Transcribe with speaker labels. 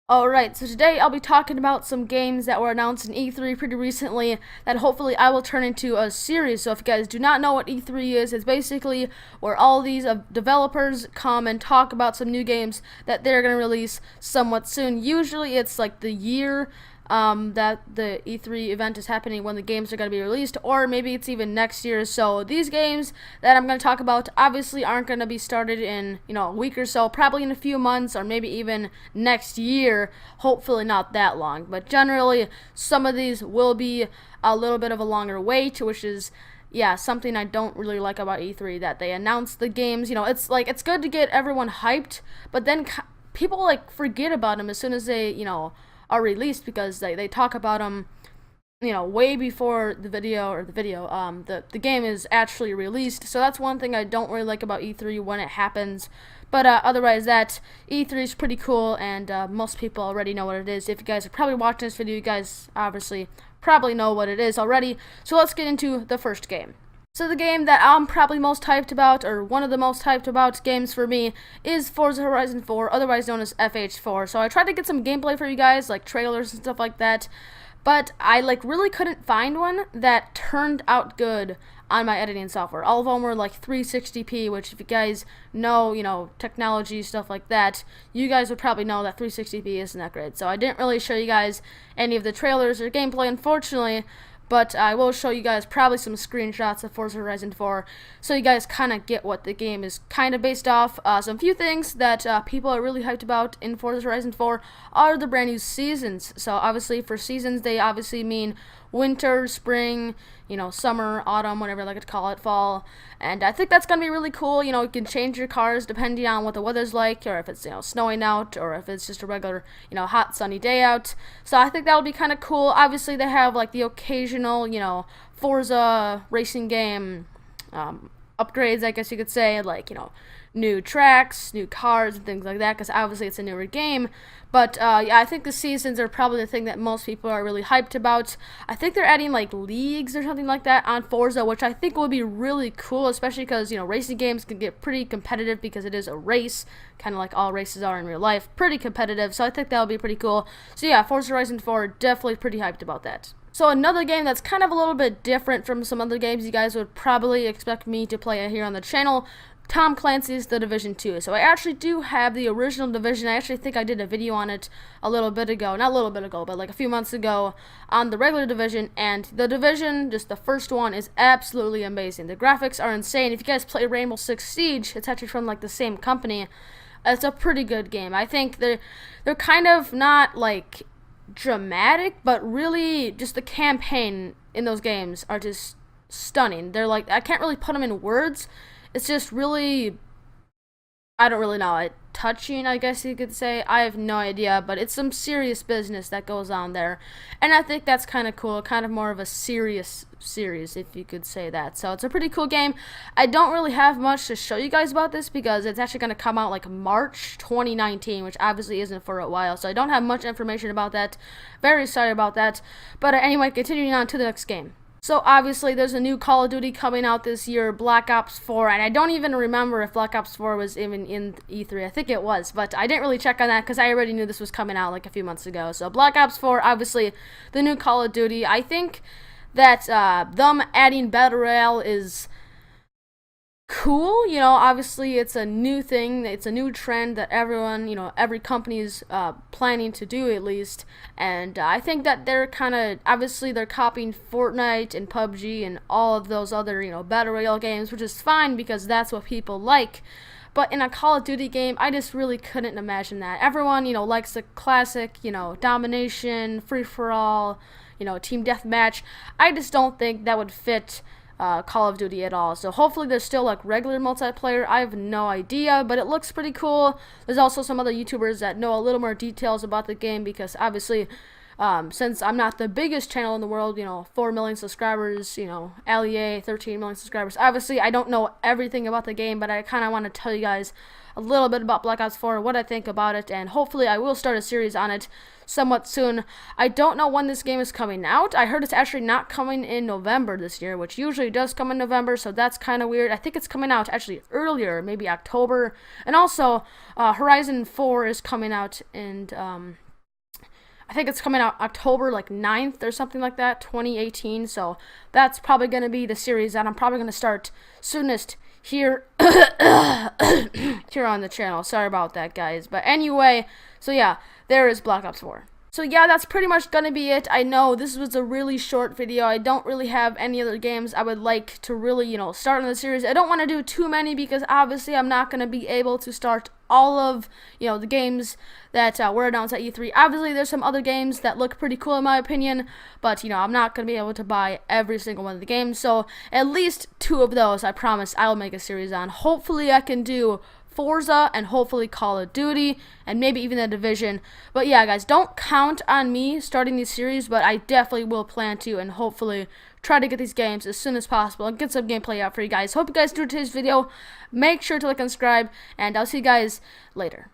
Speaker 1: Alright, so today I'll be talking about some games that were announced in E3 pretty recently that hopefully I will turn into a series. So if you guys do not know what E3 is, it's basically where all these developers come and talk about some new games that they're going to release somewhat soon. Usually it's like the year that the E3 event is happening when the games are going to be released, or maybe it's even next year. So these games that I'm going to talk about obviously aren't going to be started in, a week or so, probably in a few months, or maybe even next year, hopefully not that long. But generally, some of these will be a little bit of a longer wait, which is something I don't really like about E3, that they announce the games. It's like, it's good to get everyone hyped, but then people like forget about them as soon as they, are released, because they talk about them, way before the game is actually released. So that's one thing I don't really like about E3 when it happens. But otherwise, that E3 is pretty cool, and most people already know what it is. If you guys are probably watching this video, you guys obviously probably know what it is already. So let's get into the first game. So the game that I'm probably most hyped about, or one of the most hyped about games for me, is Forza Horizon 4, otherwise known as FH4. So I tried to get some gameplay for you guys, like trailers and stuff like that, but I really couldn't find one that turned out good on my editing software. All of them were like 360p, which if you guys know, technology, stuff like that, you guys would probably know that 360p isn't that great. So I didn't really show you guys any of the trailers or gameplay, unfortunately, but I will show you guys probably some screenshots of Forza Horizon 4 so you guys kind of get what the game is kind of based off. Some few things that people are really hyped about in Forza Horizon 4 are the brand new seasons. So obviously for seasons, they obviously mean winter, spring, summer, autumn, whatever I like to call it, fall. And I think that's going to be really cool. You can change your cars depending on what the weather's like, or if it's, snowing out, or if it's just a regular, hot, sunny day out. So I think that'll be kind of cool. Obviously, they have, like, the occasional, Forza racing game upgrades, I guess you could say, like, new tracks, new cars, and things like that, because obviously it's a newer game. But I think the seasons are probably the thing that most people are really hyped about. I think they're adding like leagues or something like that on Forza, which I think will be really cool, especially because racing games can get pretty competitive because it is a race, kind of like all races are in real life, pretty competitive. So I think that'll be pretty cool. So yeah, Forza Horizon 4, definitely pretty hyped about that. So another game that's kind of a little bit different from some other games you guys would probably expect me to play here on the channel, Tom Clancy's The Division 2. So I actually do have the original Division. I actually think I did a video on it a little bit ago. Not a little bit ago, but like a few months ago on the regular Division. And the Division, just the first one, is absolutely amazing. The graphics are insane. If you guys play Rainbow Six Siege, it's actually from like the same company. It's a pretty good game. I think they're kind of not like dramatic, but really just the campaign in those games are just stunning. They're like, I can't really put them in words. It's just really, I don't really know, touching, I guess you could say. I have no idea, but it's some serious business that goes on there. And I think that's kind of cool, kind of more of a serious series, if you could say that. So it's a pretty cool game. I don't really have much to show you guys about this because it's actually going to come out like March 2019, which obviously isn't for a while. So I don't have much information about that. Very sorry about that. But anyway, continuing on to the next game. So obviously there's a new Call of Duty coming out this year, Black Ops 4, and I don't even remember if Black Ops 4 was even in E3. I think it was, but I didn't really check on that because I already knew this was coming out like a few months ago. So Black Ops 4, obviously the new Call of Duty. I think that them adding Battle Royale is cool. Obviously it's a new thing, it's a new trend that everyone, every company is planning to do, at least. And I think that they're kind of, obviously they're copying Fortnite and PUBG and all of those other, Battle Royale games, which is fine because that's what people like. But in a Call of Duty game, I just really couldn't imagine that. Everyone, likes the classic, domination, free-for-all, team deathmatch. I just don't think that would fit Call of Duty at all. So hopefully there's still like regular multiplayer. I have no idea, but it looks pretty cool. There's also some other YouTubers that know a little more details about the game because obviously since I'm not the biggest channel in the world, 4 million subscribers, Allie 13 million subscribers, obviously I don't know everything about the game, but I kind of want to tell you guys a little bit about Black Ops 4, what I think about it, and hopefully I will start a series on it somewhat soon. I don't know when this game is coming out. I heard it's actually not coming in November this year, which usually does come in November, so that's kind of weird. I think it's coming out actually earlier, maybe October. And also, Horizon 4 is coming out in I think it's coming out October like 9th or something like that, 2018. So that's probably going to be the series that I'm probably going to start soonest here here on the channel. Sorry about that, guys. But anyway, so yeah, there is Black Ops 4. So yeah, that's pretty much gonna be it. I know this was a really short video. I don't really have any other games I would like to really, start in the series. I don't want to do too many because obviously I'm not gonna be able to start all of, the games that were announced at E3. Obviously, there's some other games that look pretty cool in my opinion, but, I'm not gonna be able to buy every single one of the games. So at least 2 of those, I promise I'll make a series on. Hopefully I can do Forza and hopefully Call of Duty and maybe even The Division. But yeah, guys, don't count on me starting these series, but I definitely will plan to and hopefully try to get these games as soon as possible and get some gameplay out for you guys. Hope you guys enjoyed today's video. Make sure to like and subscribe, and I'll see you guys later.